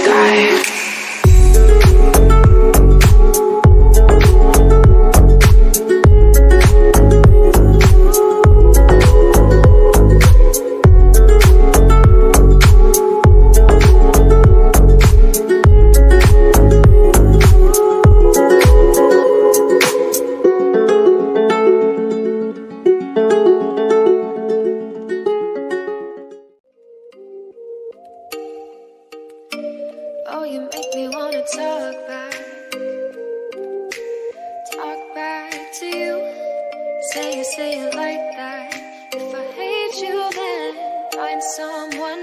sky. Oh, you make me wanna talk back to you. Say it like that. If I hate you, then find someone